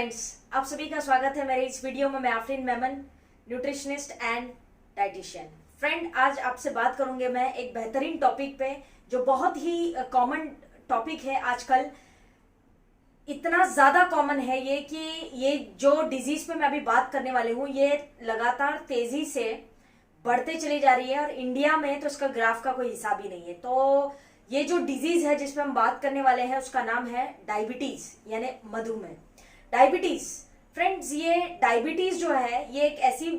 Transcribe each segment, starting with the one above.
Friends, आप सभी का स्वागत है मेरे इस वीडियो में। मैं Afreen Memon, nutritionist and dietitian. Friend, आज आपसे बात करूंगे मैं एक बेहतरीन टॉपिक पे जो बहुत ही कॉमन टॉपिक है आजकल। इतना ज्यादा कॉमन है ये कि ये जो डिजीज पे मैं अभी बात करने वाली हूँ ये लगातार तेजी से बढ़ते चली जा रही है और इंडिया में तो इसका ग्राफ का कोई हिसाब ही नहीं है। तो ये जो डिजीज है जिसपे हम बात करने वाले हैं उसका नाम है डायबिटीज यानी मधुमेह। डायबिटीज फ्रेंड्स, ये डायबिटीज जो है ये एक ऐसी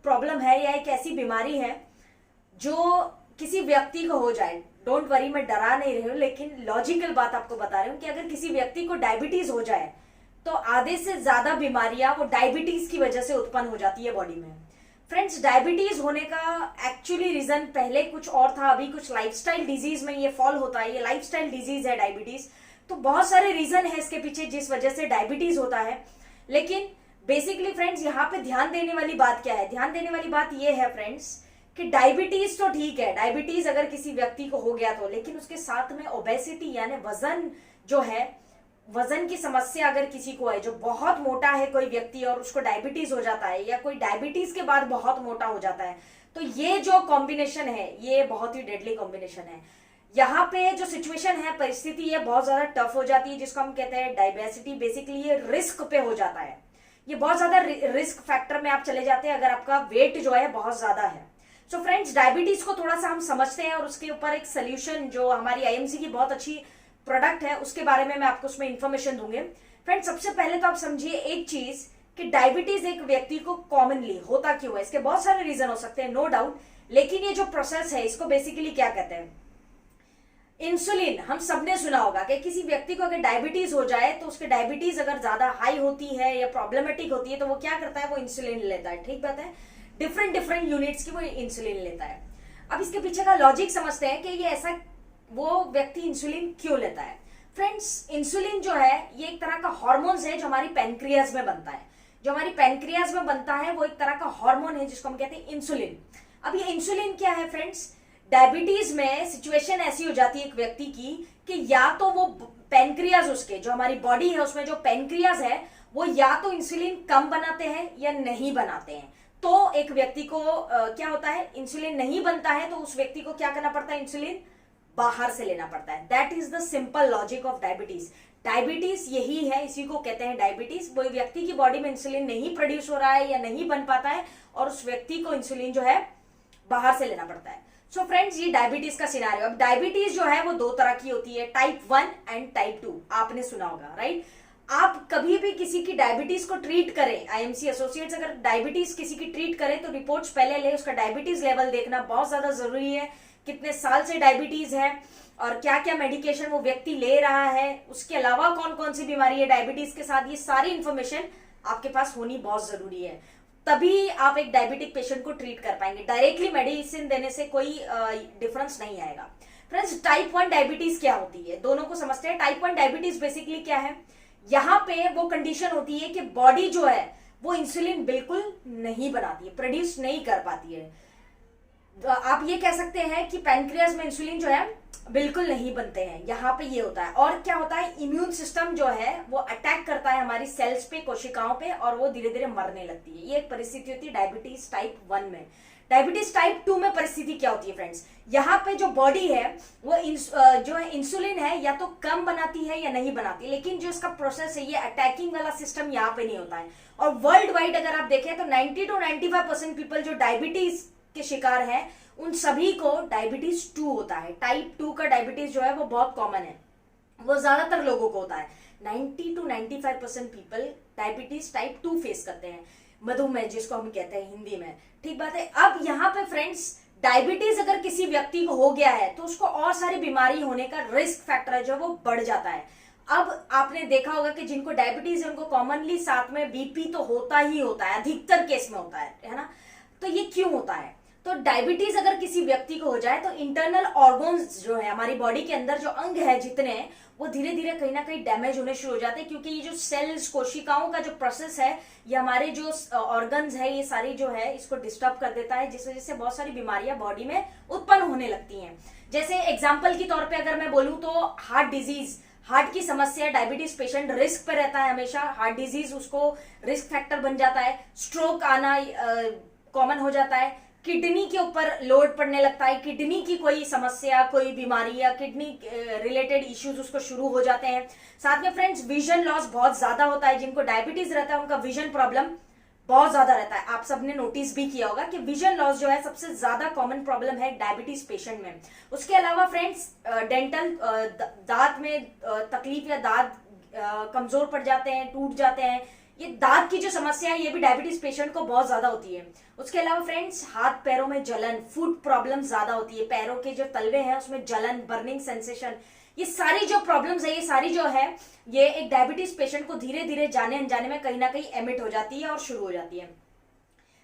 प्रॉब्लम है या एक ऐसी बीमारी है जो किसी व्यक्ति को हो जाए। डोंट वरी, मैं डरा नहीं रही हूँ, लेकिन लॉजिकल बात आपको बता रही हूँ कि अगर किसी व्यक्ति को डायबिटीज हो जाए तो आधे से ज्यादा बीमारियां वो डायबिटीज की वजह से उत्पन्न हो जाती है बॉडी में। फ्रेंड्स, डायबिटीज होने का एक्चुअली रीजन पहले कुछ और था, अभी कुछ लाइफस्टाइल डिजीज में ये फॉल होता है। ये लाइफस्टाइल डिजीज है डायबिटीज। तो बहुत सारे रीजन है इसके पीछे जिस वजह से डायबिटीज होता है। लेकिन बेसिकली फ्रेंड्स, यहाँ पे ध्यान देने वाली बात क्या है? ध्यान देने वाली बात ये है फ्रेंड्स कि डायबिटीज तो ठीक है, डायबिटीज अगर किसी व्यक्ति को हो गया तो, लेकिन उसके साथ में ओबेसिटी यानी वजन जो है, वजन की समस्या अगर किसी को है, जो बहुत मोटा है कोई व्यक्ति और उसको डायबिटीज हो जाता है, या कोई डायबिटीज के बाद बहुत मोटा हो जाता है, तो ये जो कॉम्बिनेशन है ये बहुत ही डेडली कॉम्बिनेशन है। यहाँ पे जो सिचुएशन है, परिस्थिति ये बहुत ज्यादा टफ हो जाती है, जिसको हम कहते हैं डायबिसिटी। बेसिकली ये रिस्क पे हो जाता है, ये बहुत ज्यादा रिस्क फैक्टर में आप चले जाते हैं अगर आपका वेट जो है बहुत ज्यादा है। सो फ्रेंड्स, डायबिटीज को थोड़ा सा हम समझते हैं और उसके ऊपर एक सोल्यूशन जो हमारी आईएमसी की बहुत अच्छी प्रोडक्ट है उसके बारे में मैं आपको उसमें इंफॉर्मेशन दूंगे। फ्रेंड्स, सबसे पहले तो आप समझिए एक चीज कि डायबिटीज एक व्यक्ति को कॉमनली होता क्यों है। इसके बहुत सारे रीजन हो सकते हैं, नो डाउट, लेकिन ये जो प्रोसेस है इसको बेसिकली क्या कहते हैं? इंसुलिन। हम सबने सुना होगा कि किसी व्यक्ति को अगर डायबिटीज हो जाए तो उसके डायबिटीज अगर ज्यादा हाई होती है या प्रॉब्लमेटिक होती है तो वो क्या करता है? वो इंसुलिन लेता है। ठीक बात है, डिफरेंट यूनिट्स की वो इंसुलिन लेता है। अब इसके पीछे का लॉजिक समझते हैं कि ये ऐसा वो व्यक्ति इंसुलिन क्यों लेता है। फ्रेंड्स, इंसुलिन जो है ये एक तरह का हार्मोन्स है जो हमारी पैनक्रियाज में बनता है। जो हमारी पैनक्रियाज में बनता है वो एक तरह का हार्मोन है जिसको हम कहते हैं इंसुलिन। अब ये इंसुलिन क्या है फ्रेंड्स? डायबिटीज में सिचुएशन ऐसी हो जाती है एक व्यक्ति की कि या तो वो पैनक्रियाज, उसके जो हमारी बॉडी है उसमें जो पैनक्रियाज है वो या तो इंसुलिन कम बनाते हैं या नहीं बनाते हैं। तो एक व्यक्ति को क्या होता है? इंसुलिन नहीं बनता है तो उस व्यक्ति को क्या करना पड़ता है? इंसुलिन बाहर से लेना पड़ता है। That is the simple logic of diabetes. Diabetes यही है, इसी को कहते हैं डायबिटीज। कोई व्यक्ति की बॉडी में इंसुलिन नहीं प्रोड्यूस हो रहा है या नहीं बन पाता है और उस व्यक्ति को इंसुलिन जो है बाहर से लेना पड़ता है। सो फ्रेंड्स, ये डायबिटीज का सिनेरियो। अब डायबिटीज जो है वो दो तरह की होती है, टाइप 1 एंड टाइप 2। आपने सुना होगा, राइट? आप कभी भी किसी की डायबिटीज को ट्रीट करें, आईएमसी एसोसिएट्स अगर डायबिटीज किसी की ट्रीट करें तो रिपोर्ट्स पहले ले, उसका डायबिटीज लेवल देखना बहुत ज्यादा जरूरी है। कितने साल से डायबिटीज है और क्या क्या मेडिकेशन वो व्यक्ति ले रहा है, उसके अलावा कौन कौन सी बीमारी है डायबिटीज के साथ, ये सारी इंफॉर्मेशन आपके पास होनी बहुत जरूरी है। तभी आप एक डायबिटिक पेशेंट को ट्रीट कर पाएंगे। डायरेक्टली मेडिसिन देने से कोई डिफरेंस नहीं आएगा। फ्रेंड्स, टाइप 1 डायबिटीज क्या होती है, दोनों को समझते हैं। टाइप 1 डायबिटीज बेसिकली क्या है? यहाँ पे वो कंडीशन होती है कि बॉडी जो है वो इंसुलिन बिल्कुल नहीं बनाती है, प्रोड्यूस नहीं कर पाती है। आप ये कह सकते हैं कि पैनक्रियाज में इंसुलिन जो है बिल्कुल नहीं बनते हैं। यहाँ पे ये होता है। और क्या होता है? इम्यून सिस्टम जो है वो अटैक करता है हमारी सेल्स पे, कोशिकाओं पे, और वो धीरे धीरे मरने लगती है। ये एक परिस्थिति होती है डायबिटीज टाइप 1 में। डायबिटीज टाइप 2 में परिस्थिति क्या होती है फ्रेंड्स? यहाँ पे जो बॉडी है वो जो है इंसुलिन है या तो कम बनाती है या नहीं बनाती, लेकिन जो इसका प्रोसेस है ये अटैकिंग वाला सिस्टम यहाँ पे नहीं होता है। और वर्ल्ड वाइड अगर आप देखें तो 90 to 95% पीपल जो डायबिटीज के शिकार हैं उन सभी को डायबिटीज 2 होता है। टाइप 2 का डायबिटीज जो है वो बहुत कॉमन है, वो ज्यादातर लोगों को होता है। 90 to 95% people diabetes type 2 face करते हैं, मधुमेह जिसको हम कहते हैं हिंदी में। ठीक बात है। अब यहाँ पे फ्रेंड्स, डायबिटीज अगर किसी व्यक्ति को हो गया है तो उसको और सारी बीमारी होने का रिस्क फैक्टर जो वो बढ़ जाता है। अब आपने देखा होगा कि जिनको डायबिटीज है उनको कॉमनली साथ में बीपी तो होता ही होता है, अधिकतर केस में होता है ना? तो ये क्यों होता है? तो डायबिटीज अगर किसी व्यक्ति को हो जाए तो इंटरनल ऑर्गन्स जो है हमारी बॉडी के अंदर जो अंग है जितने, वो धीरे धीरे कहीं ना कहीं डैमेज होने शुरू हो जाते हैं, क्योंकि ये जो सेल्स, कोशिकाओं का जो प्रोसेस है, ये हमारे जो ऑर्गन्स है ये सारी जो है इसको डिस्टर्ब कर देता है, जिस वजह से बहुत सारी बीमारियां बॉडी में उत्पन्न होने लगती हैं। जैसे एग्जाम्पल के तौर पे अगर मैं बोलूं तो हार्ट डिजीज, हार्ट की समस्या, डायबिटीज पेशेंट रिस्क पे रहता है हमेशा, हार्ट डिजीज उसको रिस्क फैक्टर बन जाता है, स्ट्रोक आना कॉमन हो जाता है, किडनी के ऊपर लोड पड़ने लगता है, किडनी की कोई समस्या, कोई बीमारी या किडनी रिलेटेड इश्यूज उसको शुरू हो जाते हैं। साथ में फ्रेंड्स विजन लॉस बहुत ज्यादा होता है, जिनको डायबिटीज रहता है उनका विजन प्रॉब्लम बहुत ज्यादा रहता है। आप सबने नोटिस भी किया होगा कि विजन लॉस जो है सबसे ज्यादा कॉमन प्रॉब्लम है डायबिटीज पेशेंट में। उसके अलावा फ्रेंड्स डेंटल दांत में तकलीफ या दांत कमजोर पड़ जाते हैं, टूट जाते हैं, ये दांत की जो समस्या है ये भी डायबिटीज पेशेंट को बहुत ज्यादा होती है। उसके अलावा फ्रेंड्स हाथ पैरों में जलन, फुट प्रॉब्लम ज्यादा होती है, पैरों के जो तलवे हैं उसमें जलन, बर्निंग सेंसेशन, ये सारी जो प्रॉब्लम्स है, ये सारी जो है ये एक डायबिटीज पेशेंट को धीरे धीरे जाने अनजाने में कहीं ना कहीं एमिट हो जाती है और शुरू हो जाती है।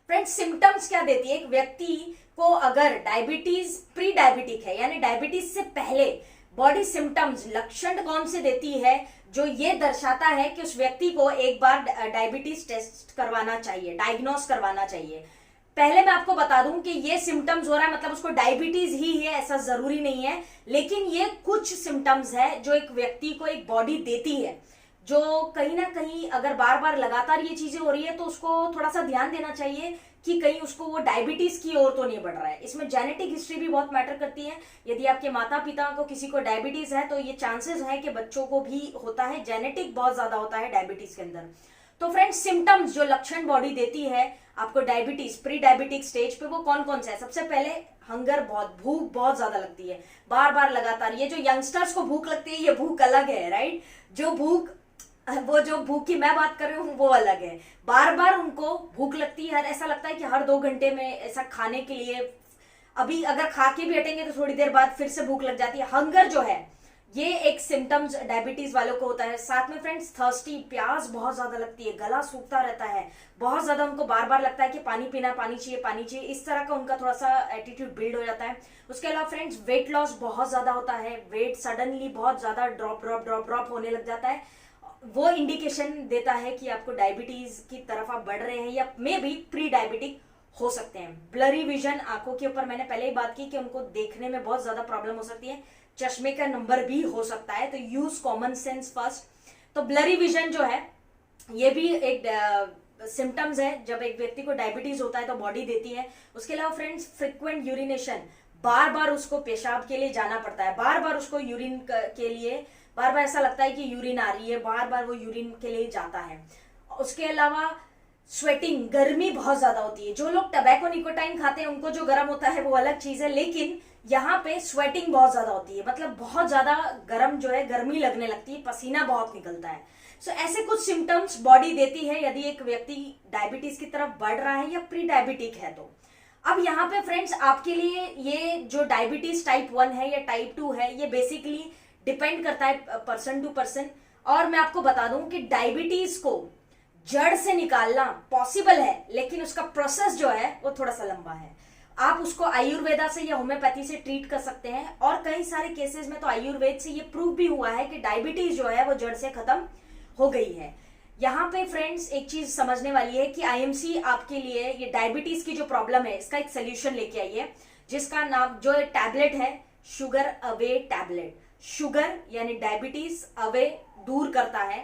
फ्रेंड्स सिम्टम्स क्या देती है? एक व्यक्ति को अगर डायबिटीज प्री डायबिटिक है यानी डायबिटीज से पहले बॉडी सिम्टम्स, लक्षण कौन से देती है जो ये दर्शाता है कि उस व्यक्ति को एक बार डायबिटीज टेस्ट करवाना चाहिए, डायग्नोस करवाना चाहिए। पहले मैं आपको बता दूं कि ये सिम्टम्स हो रहा है मतलब उसको डायबिटीज ही है ऐसा जरूरी नहीं है, लेकिन ये कुछ सिम्टम्स है जो एक व्यक्ति को एक बॉडी देती है, जो कहीं ना कहीं अगर बार बार लगातार ये चीजें हो रही है तो उसको थोड़ा सा ध्यान देना चाहिए कि कहीं उसको वो डायबिटीज की ओर तो नहीं बढ़ रहा है। इसमें जेनेटिक हिस्ट्री भी बहुत मैटर करती है। यदि आपके माता पिता को किसी को डायबिटीज है तो ये चांसेस है कि बच्चों को भी होता है, जेनेटिक बहुत ज्यादा होता है डायबिटीज के अंदर। तो फ्रेंड्स सिम्टम्स जो लक्षण बॉडी देती है आपको डायबिटीज प्री डायबिटिक स्टेज पे वो कौन कौन सा है? सबसे पहले हंगर, बहुत भूख बहुत ज्यादा लगती है बार बार लगातार। ये जो यंगस्टर्स को भूख लगती है ये भूख अलग है, राइट? जो भूख की मैं बात कर रही हूँ वो अलग है। बार बार उनको भूख लगती है, ऐसा लगता है कि हर 2 घंटे में ऐसा खाने के लिए, अभी अगर खा के भी हटेंगे तो थोड़ी देर बाद फिर से भूख लग जाती है। हंगर जो है ये एक सिम्टम्स डायबिटीज वालों को होता है। साथ में फ्रेंड्स थर्स्टी, प्यास बहुत ज्यादा लगती है, गला सूखता रहता है, बहुत ज्यादा उनको बार बार लगता है कि पानी पीना, पानी चाहिए, पानी चाहिए, इस तरह का उनका थोड़ा सा एटीट्यूड बिल्ड हो जाता है। उसके अलावा फ्रेंड्स वेट लॉस बहुत ज्यादा होता है, वेट सडनली बहुत ज्यादा ड्रॉप होने लग जाता है, वो इंडिकेशन देता है कि आपको डायबिटीज की तरफ आप बढ़ रहे हैं या मे बी प्री डायबिटिक हो सकते हैं। ब्लरी विजन, आंखों के ऊपर मैंने पहले ही बात की कि उनको देखने में बहुत ज्यादा प्रॉब्लम हो सकती है, चश्मे का नंबर भी हो सकता है, तो यूज कॉमन सेंस फर्स्ट। तो ब्लरी विजन जो है ये भी एक सिम्टम्स है जब एक व्यक्ति को डायबिटीज होता है तो बॉडी देती है। उसके अलावा फ्रेंड्स फ्रिक्वेंट यूरिनेशन, बार बार उसको पेशाब के लिए जाना पड़ता है, बार बार उसको यूरिन के लिए बार बार ऐसा लगता है कि यूरिन आ रही है, बार बार वो यूरिन के लिए जाता है। उसके अलावा स्वेटिंग, गर्मी बहुत ज्यादा होती है। जो लोग टबैको निकोटाइन खाते हैं उनको जो गर्म होता है वो अलग चीज है, लेकिन यहाँ पे स्वेटिंग बहुत ज्यादा होती है, मतलब बहुत ज्यादा गर्म जो है, गर्मी लगने लगती है, पसीना बहुत निकलता है। सो ऐसे कुछ सिम्टम्स बॉडी देती है यदि एक व्यक्ति डायबिटीज की तरफ बढ़ रहा है या प्री डायबिटिक है तो। अब यहाँ पे फ्रेंड्स आपके लिए ये जो डायबिटीज टाइप 1 है या टाइप 2 है ये बेसिकली डिपेंड करता है पर्सन टू पर्सन। और मैं आपको बता दूं कि डायबिटीज को जड़ से निकालना पॉसिबल है, लेकिन उसका प्रोसेस जो है वो थोड़ा सा लंबा है। आप उसको आयुर्वेदा से या होम्योपैथी से ट्रीट कर सकते हैं, और कई सारे केसेस में तो आयुर्वेद से ये प्रूव भी हुआ है कि डायबिटीज जो है वो जड़ से खत्म हो गई है। यहाँ पे फ्रेंड्स एक चीज समझने वाली है कि आईएमसी आपके लिए ये डायबिटीज की जो प्रॉब्लम है इसका एक सोल्यूशन लेके आई है, जिसका नाम जो टैबलेट है शुगर अवे टैबलेट। शुगर यानी डायबिटीज, अवे दूर करता है,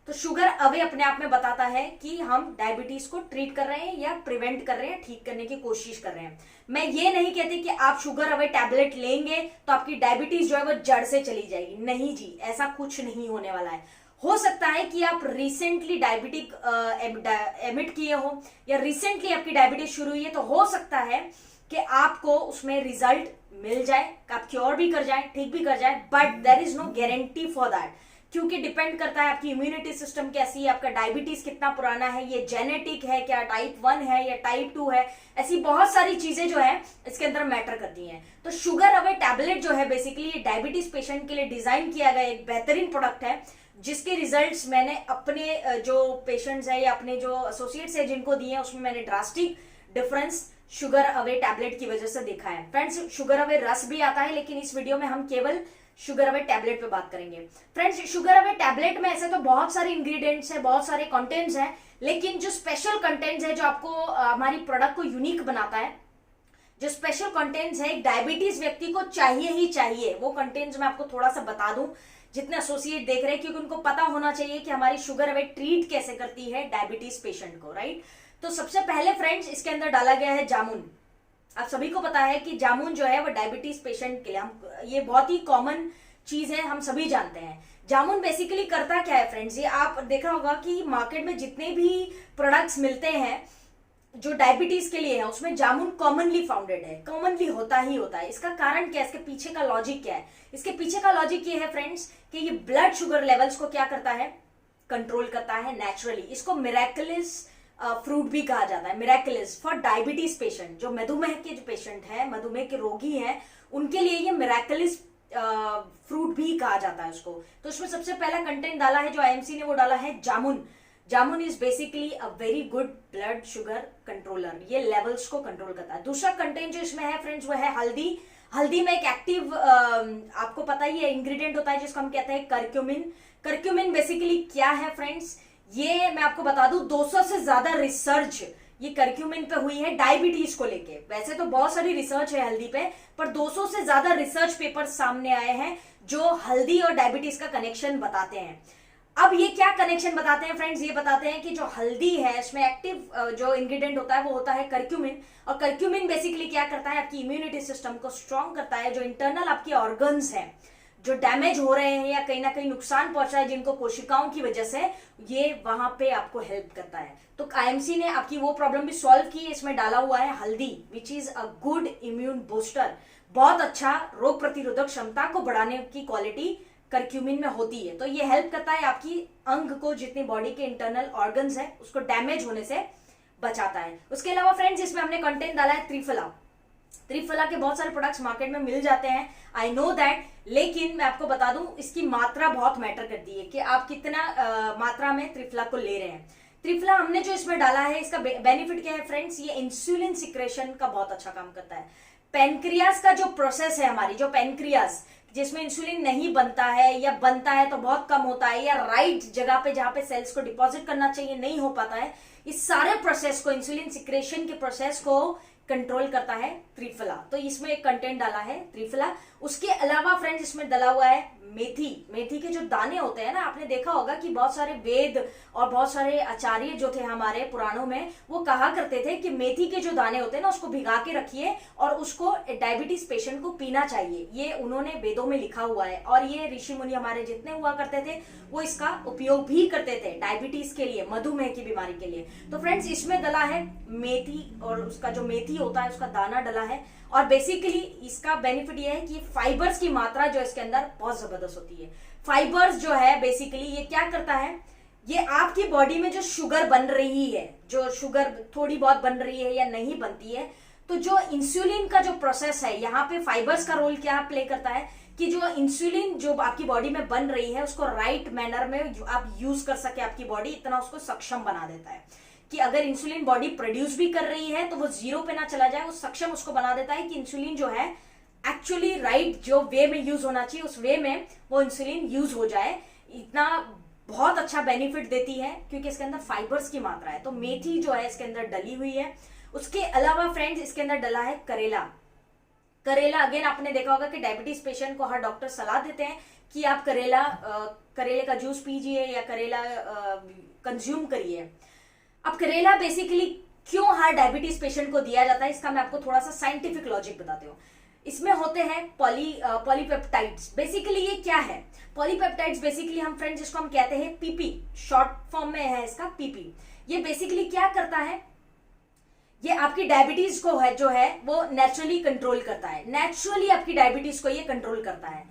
तो शुगर अवे अपने आप में बताता है कि हम डायबिटीज को ट्रीट कर रहे हैं या प्रिवेंट कर रहे हैं, ठीक करने की कोशिश कर रहे हैं। मैं ये नहीं कहती कि आप शुगर अवे टैबलेट लेंगे तो आपकी डायबिटीज जो है वो जड़ से चली जाएगी, नहीं जी, ऐसा कुछ नहीं होने वाला है। हो सकता है कि आप रिसेंटली डायबिटिक एमिट किए हो या रिसेंटली आपकी डायबिटीज शुरू हुई है, तो हो सकता है कि आपको उसमें रिजल्ट मिल जाए, आप क्योर भी कर जाए, ठीक भी कर जाए, but there is no guarantee for that, क्योंकि डिपेंड करता है आपकी इम्यूनिटी सिस्टम कैसी है, आपका डायबिटीज कितना पुराना है, ये जेनेटिक है क्या, टाइप 1 है या टाइप 2 है, ऐसी बहुत सारी चीजें जो है इसके अंदर मैटर करती हैं। तो शुगर अवे टैबलेट जो है बेसिकली डायबिटीज पेशेंट के लिए डिजाइन किया गया एक बेहतरीन प्रोडक्ट है, जिसके रिजल्ट्स मैंने अपने जो पेशेंट्स है या अपने जो एसोसिएट्स है जिनको दिए हैं उसमें मैंने drastic difference sugar away tablet की वजह से देखा है। फ्रेंड्स शुगर अवे रस भी आता है, लेकिन इस वीडियो में हम केवल शुगर अवे टैबलेट पे बात करेंगे। फ्रेंड्स शुगर अवे टैबलेट में ऐसे तो बहुत सारे इंग्रेडिएंट्स है, बहुत सारे कंटेंट्स हैं, लेकिन जो स्पेशल कंटेंट्स है जो आपको हमारी प्रोडक्ट को यूनिक बनाता है, जो स्पेशल कंटेंट्स है एक डायबिटीज व्यक्ति को चाहिए ही चाहिए, वो कंटेंट्स मैं आपको थोड़ा सा बता दूं जितने एसोसिएट देख रहे हैं, क्योंकि उनको पता होना चाहिए कि हमारी शुगर हमें ट्रीट कैसे करती है डायबिटीज पेशेंट को, राइट। तो सबसे पहले फ्रेंड्स इसके अंदर डाला गया है जामुन। आप सभी को पता है कि जामुन जो है वो डायबिटीज पेशेंट के लिए, हम ये बहुत ही कॉमन चीज है, हम सभी जानते हैं। जामुन बेसिकली करता क्या है फ्रेंड्स, ये आप देखा होगा कि मार्केट में जितने भी प्रोडक्ट्स मिलते हैं जो डायबिटीज के लिए है, उसमें जामुन कॉमनली फाउंडेड है, कॉमनली होता ही होता है। इसका कारण क्या है, इसके पीछे का लॉजिक क्या है? इसके पीछे का लॉजिक ये है फ्रेंड्स कि ये ब्लड शुगर लेवल्स को क्या करता है, कंट्रोल करता है नेचुरली। इसको मिरेकलस फ्रूट भी कहा जाता है, मिरेकलस फॉर डायबिटीज पेशेंट। जो मधुमेह के जो पेशेंट है, मधुमेह के रोगी हैं, उनके लिए ये मिरेकलस फ्रूट भी कहा जाता है उसको। तो उसमें सबसे पहला कंटेंट डाला है जो आईएमसी ने, वो डाला है जामुन। Jamun is basically a very good blood sugar controller, ये लेवल्स को कंट्रोल करता है। दूसरा कंटेंट जो इसमें है फ्रेंड्स वो है हल्दी। हल्दी में एक एक्टिव आपको पता ही है इंग्रेडिएंट होता है जिसको हम कहते हैं करक्यूमिन। करक्यूमिन बेसिकली क्या है फ्रेंड्स, ये मैं आपको बता दूं 200 से ज्यादा रिसर्च ये करक्यूमिन पे हुई है डायबिटीज को लेके। वैसे तो बहुत सारी रिसर्च है हल्दी पे, पर 200 से ज्यादा रिसर्च पेपर सामने आए हैं जो हल्दी और डायबिटीज का कनेक्शन बताते हैं। अब ये क्या कनेक्शन बताते हैं फ्रेंड्स, ये बताते हैं कि जो हल्दी है इसमें एक्टिव जो इंग्रेडिएंट होता है वो होता है करक्यूमिन। और करक्यूमिन बेसिकली क्या करता है, आपकी इम्यूनिटी सिस्टम को स्ट्रांग करता है। जो इंटरनल आपके ऑर्गन्स हैं जो डैमेज हो रहे हैं या कहीं ना कहीं नुकसान पहुंचा है जिनको कोशिकाओं की वजह से, ये वहां पे आपको हेल्प करता है। तो आईएमसी ने आपकी वो प्रॉब्लम भी सॉल्व की, इसमें डाला हुआ है हल्दी, which is a good immune booster. बहुत अच्छा रोग प्रतिरोधक क्षमता को बढ़ाने की क्वालिटी करक्यूमिन में होती है। तो ये हेल्प करता है आपकी अंग को, जितनी बॉडी के इंटरनल ऑर्गन्स है उसको डैमेज होने से बचाता है। उसके अलावा फ्रेंड्स इसमें हमने कंटेंट डाला है त्रिफला। त्रिफला के बहुत सारे प्रोडक्ट्स मार्केट में मिल जाते हैं, आई नो दैट, लेकिन मैं आपको बता दूं इसकी मात्रा बहुत मैटर करती है कि आप कितना मात्रा में त्रिफला को ले रहे हैं। त्रिफला हमने जो इसमें डाला है, इसका बेनिफिट क्या है फ्रेंड्स, ये इंसुलिन सिक्रेशन का बहुत अच्छा काम करता है। पेनक्रियास का जो प्रोसेस है, हमारी जो पेनक्रियास जिसमें इंसुलिन नहीं बनता है या बनता है तो बहुत कम होता है, या राइट जगह पे जहां पे सेल्स को डिपॉजिट करना चाहिए नहीं हो पाता है, इस सारे प्रोसेस को, इंसुलिन सिक्रेशन के प्रोसेस को कंट्रोल करता है त्रिफला। तो इसमें एक कंटेंट डाला है त्रिफला। उसके अलावा फ्रेंड्स इसमें डाला हुआ है मेथी। मेथी के जो दाने होते हैं ना, आपने देखा होगा कि बहुत सारे वेद और बहुत सारे आचार्य जो थे हमारे पुराणों में, वो कहा करते थे कि मेथी के जो दाने होते हैं ना उसको भिगा के रखिए और उसको डायबिटीज पेशेंट को पीना चाहिए। ये उन्होंने वेदों में लिखा हुआ है और ये ऋषि मुनि हमारे जितने हुआ करते थे वो इसका उपयोग भी करते थे डायबिटीज के लिए, मधुमेह की बीमारी के लिए। तो फ्रेंड्स इसमें डला है मेथी और उसका जो मेथी होता है उसका दाना डला है। और बेसिकली इसका बेनिफिट ये है कि फाइबर्स की मात्रा जो इसके अंदर बहुत जबरदस्त होती है। फाइबर्स जो है बेसिकली ये क्या करता है, ये आपकी बॉडी में जो शुगर बन रही है, जो शुगर थोड़ी बहुत बन रही है या नहीं बनती है, तो जो इंसुलिन का जो प्रोसेस है, यहाँ पे फाइबर्स का रोल क्या प्ले करता है कि जो इंसुलिन जो आपकी बॉडी में बन रही है उसको राइट मैनर में आप यूज कर सके, आपकी बॉडी इतना उसको सक्षम बना देता है कि अगर इंसुलिन बॉडी प्रोड्यूस भी कर रही है तो वो जीरो पे ना चला जाए, वो सक्षम उसको बना देता है कि इंसुलिन जो है एक्चुअली राइट जो वे में यूज होना चाहिए उस वे में वो इंसुलिन यूज हो जाए। इतना बहुत अच्छा बेनिफिट देती है क्योंकि इसके अंदर फाइबर्स की मात्रा है। तो मेथी जो है इसके अंदर डली हुई है। उसके अलावा फ्रेंड्स इसके अंदर डला है करेला। करेला अगेन आपने देखा होगा कि डायबिटीज पेशेंट को हर डॉक्टर सलाह देते हैं कि आप करेले का जूस पीजिए या करेला कंज्यूम करिए। अब करेला बेसिकली क्यों हर डायबिटीज पेशेंट को दिया जाता है, इसका मैं आपको थोड़ा सा साइंटिफिक लॉजिक बताती हूँ। इसमें होते हैं पॉलीपेप्टाइड्स। बेसिकली ये क्या है, पॉलीपेप्टाइड्स बेसिकली हम फ्रेंड्स जिसको हम कहते हैं पीपी, शॉर्ट फॉर्म में है इसका पीपी। ये बेसिकली क्या करता है, ये आपकी डायबिटीज को है जो है वो नेचुरली कंट्रोल करता है। नेचुरली आपकी डायबिटीज को ये कंट्रोल करता है।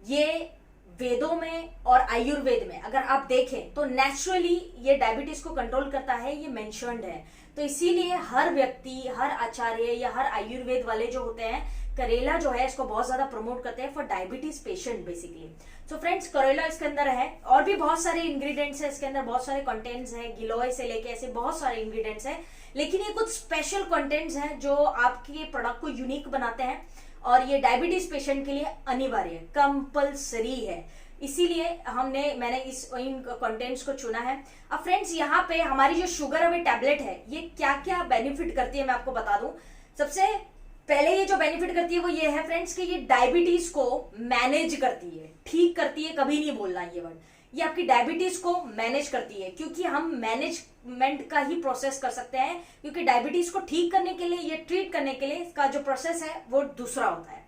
ये वेदों में और आयुर्वेद में अगर आप देखें तो नेचुरली ये डायबिटीज को कंट्रोल करता है, ये मेंशन्ड है। तो इसीलिए हर व्यक्ति, हर आचार्य या हर आयुर्वेद वाले जो होते हैं, करेला जो है इसको बहुत ज्यादा प्रमोट करते हैं for diabetes patient basically. So friends करेला इसके अंदर है और भी बहुत सारे इंग्रेडिएंट्स है इसके अंदर, बहुत सारे कंटेंट्स हैं, गिलोय से लेके ऐसे बहुत सारे इंग्रेडिएंट्स हैं, लेकिन ये कुछ स्पेशल कंटेंट्स हैं जो आपके प्रोडक्ट को यूनिक बनाते हैं और ये डायबिटीज पेशेंट के लिए अनिवार्य, कंपल्सरी है। इसीलिए मैंने इन कंटेंट्स को चुना है। अब फ्रेंड्स यहाँ पे हमारी जो शुगर अवे टैबलेट है ये क्या क्या बेनिफिट करती है मैं आपको बता दूं। सबसे पहले ये जो बेनिफिट करती है वो ये है फ्रेंड्स कि ये डायबिटीज को मैनेज करती है, ठीक करती है, कभी नहीं बोलना ये वर्ड, ये आपकी डायबिटीज को मैनेज करती है, क्योंकि हम मैनेजमेंट का ही प्रोसेस कर सकते हैं, क्योंकि डायबिटीज को ठीक करने के लिए, ये ट्रीट करने के लिए इसका जो प्रोसेस है वो दूसरा होता है।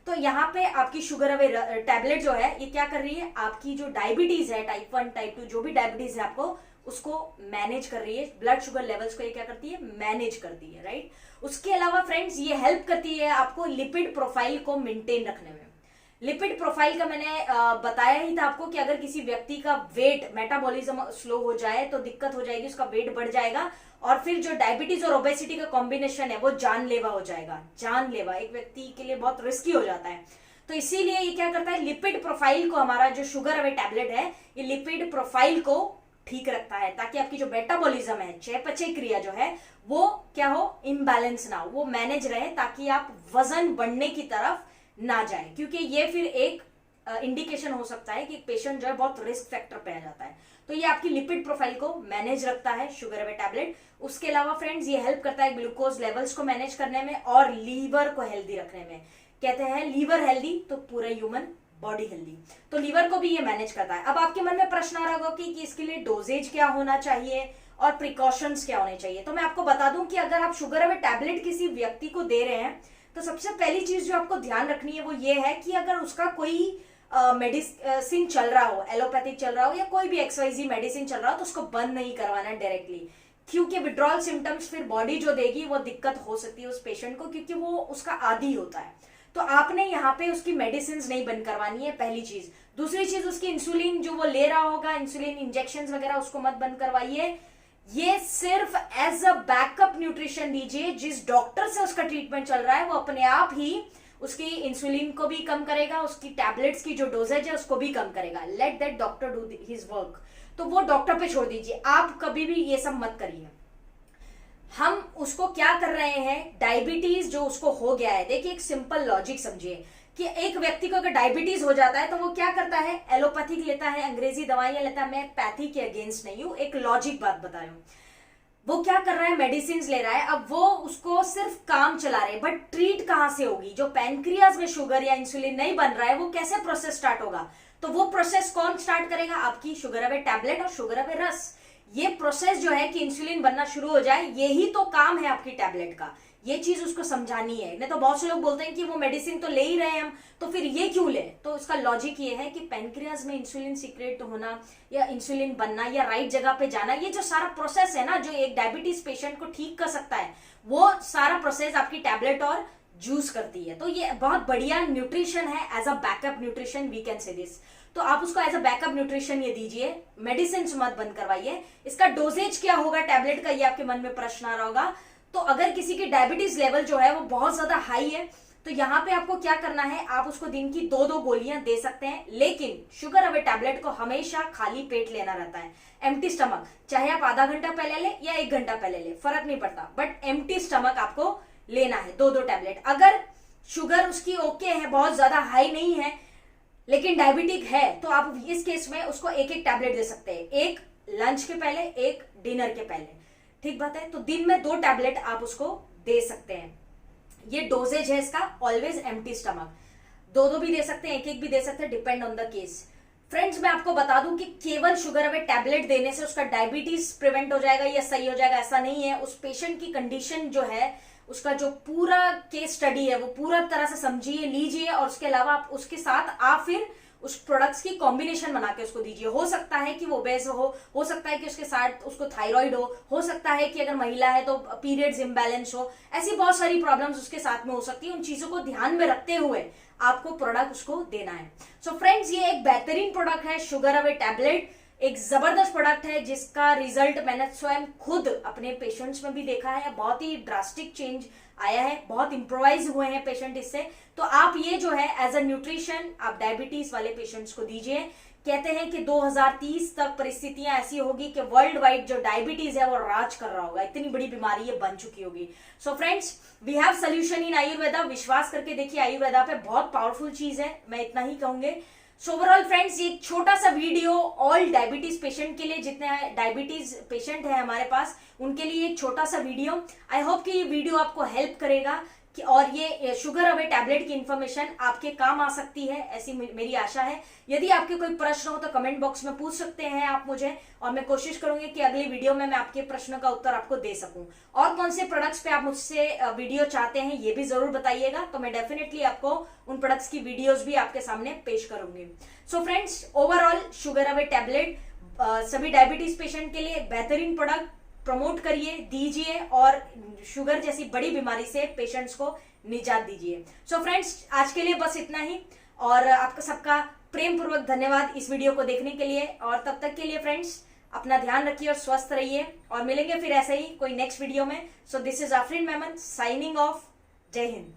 तो यहाँ पे आपकी शुगर अवे टैबलेट जो है ये क्या कर रही है, आपकी जो डायबिटीज है टाइप 1 टाइप 2 जो भी डायबिटीज है आपको उसको मैनेज कर रही है, ब्लड शुगर लेवल्स को ये क्या करती है, मैनेज करती है, राइट। उसके अलावा फ्रेंड्स ये हेल्प करती है आपको लिपिड प्रोफाइल को मेंटेन रखने में। लिपिड प्रोफाइल का मैंने बताया ही था आपको कि अगर किसी व्यक्ति का वेट, मेटाबॉलिज्म स्लो हो जाए तो दिक्कत हो जाएगी, उसका वेट बढ़ जाएगा और फिर जो डायबिटीज और ओबेसिटी का कॉम्बिनेशन है वो जानलेवा हो जाएगा, जानलेवा, एक व्यक्ति के लिए बहुत रिस्की हो जाता है। तो इसीलिए ये क्या करता है, लिपिड प्रोफाइल को, हमारा जो शुगर अवे टैबलेट है ये लिपिड प्रोफाइल को ठीक रखता है, ताकि आपकी जो मेटाबॉलिज्म है, चयापचय क्रिया जो है वो क्या हो, इम्बैलेंस ना हो, वो मैनेज रहे, ताकि आप वजन बढ़ने की तरफ ना जाए, क्योंकि ये फिर एक इंडिकेशन हो सकता है कि पेशेंट जो है बहुत रिस्क फैक्टर पे आ जाता है। तो ये आपकी लिपिड प्रोफाइल को मैनेज रखता है शुगर अवे टैबलेट। उसके अलावा फ्रेंड्स ये हेल्प करता है ग्लूकोज लेवल्स को मैनेज करने में और लीवर को हेल्दी रखने में। कहते हैं लीवर हेल्दी तो पूरा ह्यूमन बॉडी हेल्दी, तो लीवर को भी ये मैनेज करता है। अब आपके मन में प्रश्न आ रहा होगा कि इसके लिए डोजेज क्या होना चाहिए और प्रिकॉशंस क्या होने चाहिए। तो मैं आपको बता दूं कि अगर आप शुगर अवे टैबलेट किसी व्यक्ति को दे रहे हैं तो सबसे पहली चीज जो आपको ध्यान रखनी है वो ये है कि अगर उसका कोई मेडिसिन चल रहा हो, एलोपैथिक चल रहा हो या कोई भी XYZ मेडिसिन चल रहा हो, तो उसको बंद नहीं करवाना डायरेक्टली, क्योंकि विड्रॉल सिम्टम्स फिर बॉडी जो देगी वो दिक्कत हो सकती है उस पेशेंट को, क्योंकि वो उसका आदी होता है। तो आपने यहाँ पे उसकी मेडिसिन नहीं बंद करवानी है, पहली चीज। दूसरी चीज, उसकी इंसुलिन जो वो ले रहा होगा, इंसुलिन इंजेक्शन वगैरह, उसको मत बंद करवाइए। ये सिर्फ एज अ बैकअप न्यूट्रिशन दीजिए। जिस डॉक्टर से उसका ट्रीटमेंट चल रहा है वो अपने आप ही उसकी इंसुलिन को भी कम करेगा, उसकी टैबलेट्स की जो डोजेज है उसको भी कम करेगा। Let that doctor do his work. तो वो डॉक्टर पे छोड़ दीजिए, आप कभी भी ये सब मत करिए। हम उसको क्या कर रहे हैं, डायबिटीज जो उसको हो गया है, देखिए एक सिंपल लॉजिक समझिए कि एक व्यक्ति को अगर डायबिटीज हो जाता है तो वो क्या करता है, एलोपैथिक लेता है, अंग्रेजी दवाइयां लेता है। मैं पैथी के अगेंस्ट नहीं हूं, एक लॉजिक बात बता रही हूं। वो क्या कर रहा है, मेडिसिन ले रहा है, अब वो उसको सिर्फ काम चला रहे हैं, बट ट्रीट कहां से होगी, जो पैनक्रियाज में शुगर या इंसुलिन नहीं बन रहा है वो कैसे प्रोसेस स्टार्ट होगा, तो वो प्रोसेस कौन स्टार्ट करेगा, आपकी शुगर अवे टैबलेट और शुगर अवे रस। ये प्रोसेस जो है कि इंसुलिन बनना शुरू हो जाए, यही तो काम है आपकी टैबलेट का। ये चीज उसको समझानी है। नहीं तो बहुत से लोग बोलते हैं कि वो मेडिसिन तो ले ही रहे हैं हम, तो फिर ये क्यों ले। तो इसका लॉजिक ये है कि पैनक्रियाज में इंसुलिन सीक्रेट होना या इंसुलिन बनना या राइट जगह पे जाना, ये जो सारा प्रोसेस है ना, जो एक डायबिटीज पेशेंट को ठीक कर सकता है, वो सारा प्रोसेस आपकी टैबलेट और जूस करती है। तो ये बहुत बढ़िया न्यूट्रिशन है, as a backup nutrition we can say this. तो आप उसको एज अ बैकअप न्यूट्रिशन ये दीजिए, मेडिसिन मत बंद करवाइए। इसका डोजेज क्या होगा टैबलेट का, ये आपके मन में प्रश्न आ रहा होगा। तो अगर किसी की डायबिटीज लेवल जो है वो बहुत ज्यादा हाई है, तो यहाँ पे आपको क्या करना है, आप उसको दिन की 2-2 गोलियां दे सकते हैं, लेकिन शुगर अवे टैबलेट को हमेशा खाली पेट लेना रहता है, एम्प्टी स्टमक। चाहे आप आधा घंटा पहले ले या 1 घंटा पहले ले, फर्क नहीं पड़ता, बट एम्प्टी स्टमक आपको लेना है 2-2 टैबलेट। अगर शुगर उसकी ओके है, बहुत ज्यादा हाई नहीं है, लेकिन डायबिटिक है, तो आप इस केस में उसको 1-1 टैबलेट दे सकते हैं, एक लंच के पहले, एक डिनर के पहले। ठीक बात है। तो दिन में 2 टैबलेट आप उसको दे सकते हैं। ये डोजेज है इसका, ऑलवेज एम्प्टी स्टमक। 2-2 भी दे सकते हैं, 1-1 भी दे सकते हैं, depend on the case. Friends, मैं आपको बता दूं कि केवल शुगर अवे टैबलेट देने से उसका डायबिटीज प्रिवेंट हो जाएगा या सही हो जाएगा, ऐसा नहीं है। उस पेशेंट की कंडीशन जो है, उसका जो पूरा केस स्टडी है वो पूरा तरह से समझिए, लीजिए, और उसके अलावा आप उसके साथ आप फिर उस प्रोडक्ट्स की कॉम्बिनेशन बना के उसको दीजिए। हो सकता है कि वो ओबेस हो सकता है कि उसके साथ उसको थायराइड हो सकता है कि अगर महिला है तो पीरियड्स इम्बैलेंस हो, ऐसी बहुत सारी प्रॉब्लम्स उसके साथ में हो सकती है। उन चीजों को ध्यान में रखते हुए आपको प्रोडक्ट उसको देना है। सो फ्रेंड्स, ये एक बेहतरीन प्रोडक्ट है शुगर अवे टैबलेट, एक जबरदस्त प्रोडक्ट है जिसका रिजल्ट मैंने स्वयं खुद अपने पेशेंट्स में भी देखा है। बहुत ही ड्रास्टिक चेंज आया है, बहुत इंप्रोवाइज हुए हैं पेशेंट इससे। तो आप ये जो है एज अ न्यूट्रिशन आप डायबिटीज वाले पेशेंट्स को दीजिए। कहते हैं कि 2030 तक परिस्थितियां ऐसी होगी कि वर्ल्ड वाइड जो डायबिटीज है वो राज कर रहा होगा, इतनी बड़ी बीमारी ये बन चुकी होगी। So friends, we have solution in Ayurveda. विश्वास करके देखिए, आयुर्वेदा पे बहुत पावरफुल चीज है, मैं इतना ही कहूंगी। सो ओवरऑल फ्रेंड्स, ये एक छोटा सा वीडियो ऑल डायबिटीज पेशेंट के लिए, जितने डायबिटीज पेशेंट है हमारे पास, उनके लिए एक छोटा सा वीडियो। आई होप कि ये वीडियो आपको हेल्प करेगा कि और ये शुगर अवे टैबलेट की इंफॉर्मेशन आपके काम आ सकती है, ऐसी मेरी आशा है। यदि आपके कोई प्रश्न हो तो कमेंट बॉक्स में पूछ सकते हैं आप मुझे, और मैं कोशिश करूंगी कि अगली वीडियो में मैं आपके प्रश्न का उत्तर आपको दे सकूं। और कौन से प्रोडक्ट्स पे आप मुझसे वीडियो चाहते हैं ये भी जरूर बताइएगा, तो मैं डेफिनेटली आपको उन प्रोडक्ट्स की वीडियोज भी आपके सामने पेश करूंगी। So friends, overall sugar away tablet सभी डायबिटीज पेशेंट के लिए एक बेहतरीन प्रोडक्ट, प्रमोट करिए, दीजिए और शुगर जैसी बड़ी बीमारी से पेशेंट्स को निजात दीजिए। सो फ्रेंड्स, आज के लिए बस इतना ही, और आपका सबका प्रेम पूर्वक धन्यवाद इस वीडियो को देखने के लिए। और तब तक के लिए फ्रेंड्स, अपना ध्यान रखिए और स्वस्थ रहिए, और मिलेंगे फिर ऐसे ही कोई नेक्स्ट वीडियो में। So this is Afreen Memon signing off. जय हिंद।